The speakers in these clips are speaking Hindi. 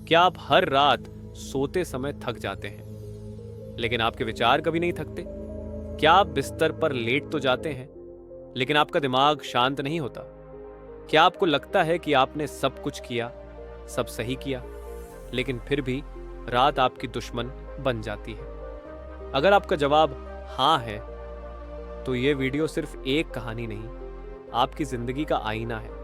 क्या आप हर रात सोते समय थक जाते हैं, लेकिन आपके विचार कभी नहीं थकते? क्या आप बिस्तर पर लेट तो जाते हैं, लेकिन आपका दिमाग शांत नहीं होता? क्या आपको लगता है कि आपने सब कुछ किया, सब सही किया, लेकिन फिर भी रात आपकी दुश्मन बन जाती है? अगर आपका जवाब हाँ है, तो यह वीडियो सिर्फ एक कहानी नहीं, आपकी जिंदगी का आईना है।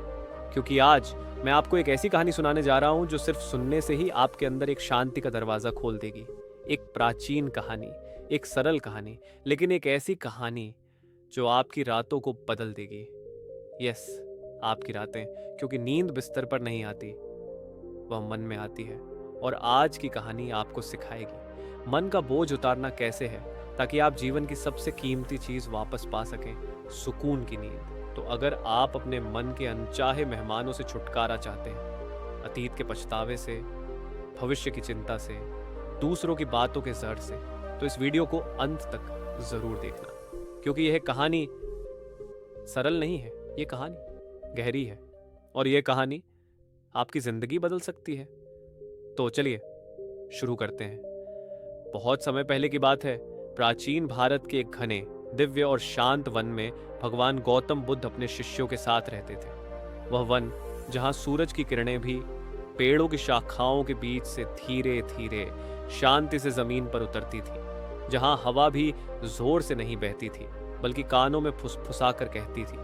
क्योंकि आज मैं आपको एक ऐसी कहानी सुनाने जा रहा हूं जो सिर्फ सुनने से ही आपके अंदर एक शांति का दरवाजा खोल देगी। एक प्राचीन कहानी, एक सरल कहानी, लेकिन एक ऐसी कहानी जो आपकी रातों को बदल देगी। यस, आपकी रातें, क्योंकि नींद बिस्तर पर नहीं आती, वह मन में आती है। और आज की कहानी आपको सिखाएगी मन का बोझ उतारना कैसे है, ताकि आप जीवन की सबसे कीमती चीज वापस पा सकें, सुकून की नींद। तो अगर आप अपने मन के अनचाहे मेहमानों से छुटकारा चाहते हैं, अतीत के पछतावे से, भविष्य की चिंता से, दूसरों की बातों के जहर से, तो इस वीडियो को अंत तक जरूर देखना। क्योंकि यह कहानी सरल नहीं है, यह कहानी गहरी है, और यह कहानी आपकी जिंदगी बदल सकती है। तो चलिए शुरू करते हैं। बहुत समय पहले की बात है। प्राचीन भारत के एक घने, दिव्य और शांत वन में भगवान गौतम बुद्ध अपने शिष्यों के साथ रहते थे। वह वन जहां सूरज की किरणें भी पेड़ों की शाखाओं के बीच से धीरे धीरे शांति से जमीन पर उतरती थी, जहां हवा भी जोर से नहीं बहती थी, बल्कि कानों में फुसफुसा कर कहती थी,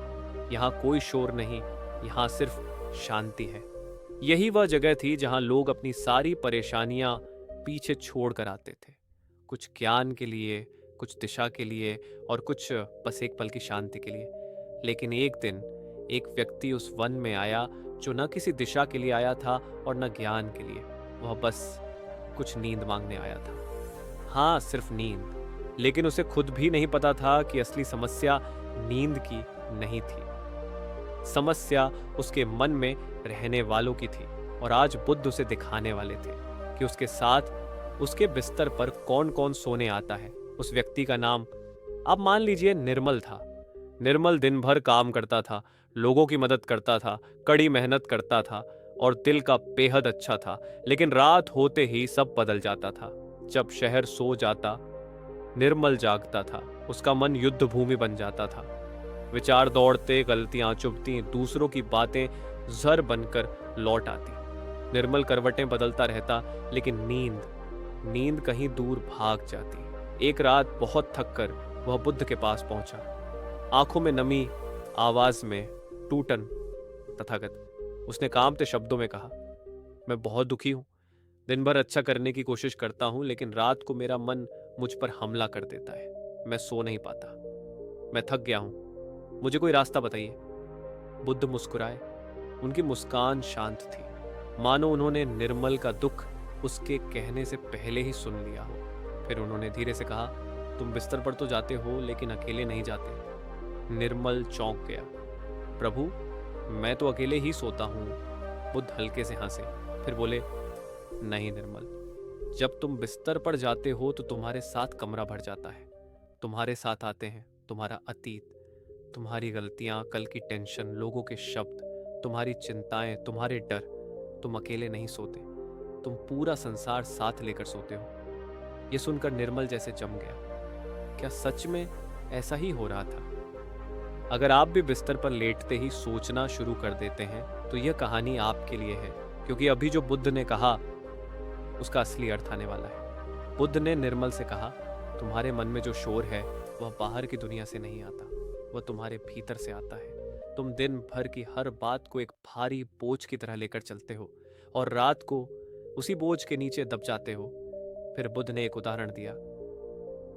यहाँ कोई शोर नहीं, यहाँ सिर्फ शांति है। यही वह जगह थी जहां लोग अपनी सारी परेशानियां पीछे छोड़ कर आते थे, कुछ ज्ञान के लिए, कुछ दिशा के लिए, और कुछ बस एक पल की शांति के लिए। लेकिन एक दिन एक व्यक्ति उस वन में आया जो न किसी दिशा के लिए आया था और न ज्ञान के लिए। वह बस कुछ नींद मांगने आया था। हाँ, सिर्फ नींद। लेकिन उसे खुद भी नहीं पता था कि असली समस्या नींद की नहीं थी। समस्या उसके मन में रहने वालों की थी। और आज बुद्ध उसे दिखाने वाले थे कि उसके साथ उसके बिस्तर पर कौन कौन सोने आता है। उस व्यक्ति का नाम आप मान लीजिए निर्मल था। निर्मल दिन भर काम करता था, लोगों की मदद करता था, कड़ी मेहनत करता था और दिल का बेहद अच्छा था। लेकिन रात होते ही सब बदल जाता था। जब शहर सो जाता, निर्मल जागता था। उसका मन युद्ध भूमि बन जाता था। विचार दौड़ते, गलतियां चुभती, दूसरों की बातें जहर बनकर लौट आती। निर्मल करवटें बदलता रहता, लेकिन नींद कहीं दूर भाग जाती। एक रात बहुत थक कर वह बुद्ध के पास पहुंचा। आंखों में नमी, आवाज में टूटन। तथागत, उसने कांपते शब्दों में कहा, मैं बहुत दुखी हूं। दिन भर अच्छा करने की कोशिश करता हूं, लेकिन रात को मेरा मन मुझ पर हमला कर देता है। मैं सो नहीं पाता। मैं थक गया हूं। मुझे कोई रास्ता बताइए। बुद्ध मुस्कुराए। उनकी मुस्कान शांत थी, मानो उन्होंने निर्मल का दुख उसके कहने से पहले ही सुन लिया हो। फिर उन्होंने धीरे से कहा, तुम बिस्तर पर तो जाते हो, लेकिन अकेले नहीं जाते। निर्मल चौंक गया। प्रभु, मैं तो अकेले ही सोता हूं। बुद्ध हल्के से हंसे, फिर बोले, नहीं निर्मल, जब तुम बिस्तर पर जाते हो तो तुम्हारे साथ कमरा भर जाता है। तुम्हारे साथ आते हैं तुम्हारा अतीत, तुम्हारी गलतियां, कल की टेंशन, लोगों के शब्द, तुम्हारी चिंताएं, तुम्हारे डर। तुम अकेले नहीं सोते, तुम पूरा संसार साथ लेकर सोते हो। यह सुनकर निर्मल जैसे जम गया। क्या सच में ऐसा ही हो रहा था? अगर आप भी बिस्तर पर लेटते ही सोचना शुरू कर देते हैं, तो यह कहानी आपके लिए है। क्योंकि अभी जो बुद्ध ने कहा, उसका असली अर्थ आने वाला है। बुद्ध ने निर्मल से कहा, तुम्हारे मन में जो शोर है, वह बाहर की दुनिया से नहीं आता, वह तुम्हारे भीतर से आता है। तुम दिन भर की हर बात को एक भारी बोझ की तरह लेकर चलते हो और रात को उसी बोझ के नीचे दब जाते हो। फिर बुद्ध ने एक उदाहरण दिया।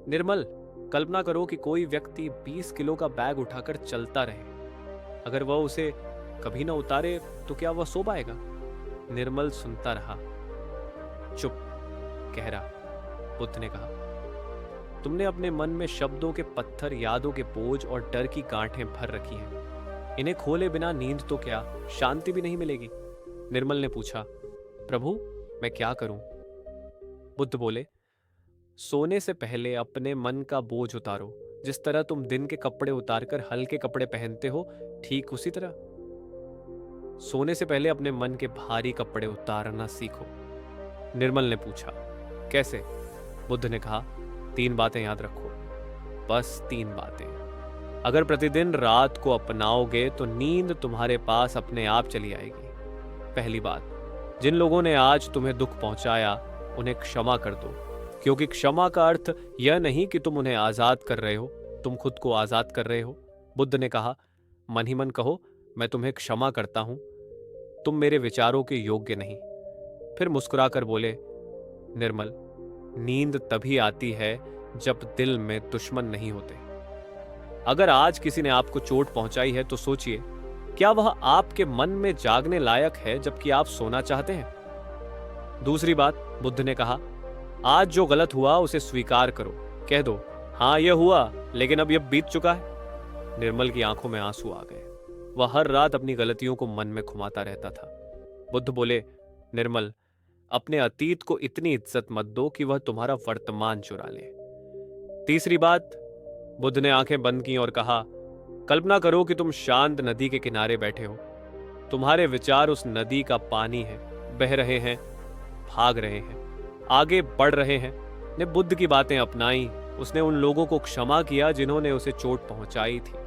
निर्मल, कल्पना करो कि कोई व्यक्ति 20 किलो का बैग उठाकर चलता रहे। अगर वह उसे कभी ना उतारे तो क्या वह सो पाएगा? निर्मल सुनता रहा, चुप, गहरा। बुद्ध ने कहा, तुमने अपने मन में शब्दों के पत्थर, यादों के बोझ और डर की गांठें भर रखी हैं। इन्हें खोले बिना नींद तो क्या, शांति भी नहीं मिलेगी। निर्मल ने पूछा, प्रभु, मैं क्या करूं? बुद्ध बोले, सोने से पहले अपने मन का बोझ उतारो। जिस तरह तुम दिन के कपड़े उतारकर हल्के कपड़े पहनते हो, ठीक उसी तरह सोने से पहले अपने मन के भारी कपड़े उतारना सीखो। निर्मल ने पूछा। कैसे? बुद्ध ने कहा, 3 बातें याद रखो, बस 3 बातें। अगर प्रतिदिन रात को अपनाओगे तो नींद तुम्हारे पास अपने आप चली आएगी। पहली बात, जिन लोगों ने आज तुम्हें दुख पहुंचाया उन्हें क्षमा कर दो, क्योंकि क्षमा का अर्थ यह नहीं कि तुम उन्हें आजाद कर रहे हो, तुम खुद को आजाद कर रहे हो। बुद्ध ने कहा, मन ही मन कहो, मैं तुम्हें क्षमा करता हूं, तुम मेरे विचारों के योग्य नहीं। फिर मुस्कुराकर बोले, निर्मल, नींद तभी आती है जब दिल में दुश्मन नहीं होते। अगर आज किसी ने आपको चोट पहुंचाई है तो सोचिए, क्या वह आपके मन में जागने लायक है जबकि आप सोना चाहते हैं? दूसरी बात, बुद्ध ने कहा, आज जो गलत हुआ उसे स्वीकार करो, कह दो, हाँ यह हुआ, लेकिन अब यह बीत चुका है। निर्मल की आंखों में आंसू आ गए। वह हर रात अपनी गलतियों को मन में घुमाता रहता था। बुद्ध बोले, निर्मल, अपने अतीत को इतनी इज्जत मत दो कि वह तुम्हारा वर्तमान चुरा ले। तीसरी बात, बुद्ध ने आंखें बंद की और कहा, कल्पना करो कि तुम शांत नदी के किनारे बैठे हो। तुम्हारे विचार उस नदी का पानी है, बह रहे हैं, भाग रहे हैं, आगे बढ़ रहे हैं। ने बुद्ध की बातें अपनाई। उसने उन लोगों को क्षमा किया जिन्होंने उसे चोट पहुंचाई थी।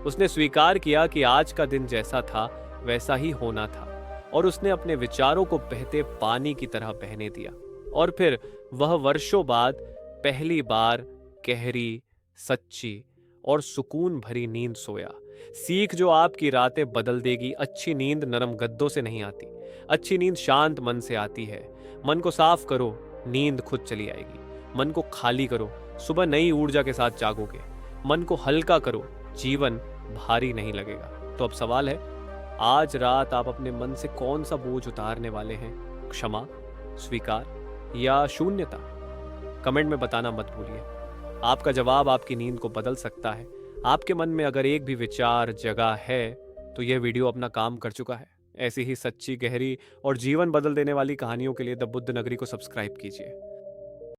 उसने स्वीकार किया कि आज का दिन जैसा था वैसा ही होना था, और उसने अपने विचारों को बहते पानी की तरह बहने दिया। और फिर वह वर्षों बाद पहली बार गहरी, सच्ची और सुकून भरी नींद सोया। सीख जो आपकी रातें बदल देगी। अच्छी नींद नरम गद्दों से नहीं आती, अच्छी नींद शांत मन से आती है। मन को साफ करो, नींद खुद चली आएगी। मन को खाली करो, सुबह नई ऊर्जा के साथ जागोगे। मन को हल्का करो, जीवन भारी नहीं लगेगा। तो अब सवाल है, आज रात आप अपने मन से कौन सा बोझ उतारने वाले हैं? क्षमा, स्वीकार या शून्यता? कमेंट में बताना मत भूलिए। आपका जवाब आपकी नींद को बदल सकता है। आपके मन में अगर एक भी विचार जगह है तो यह वीडियो अपना काम कर चुका है। ऐसी ही सच्ची, गहरी और जीवन बदल देने वाली कहानियों के लिए द बुद्ध नगरी को सब्सक्राइब कीजिए।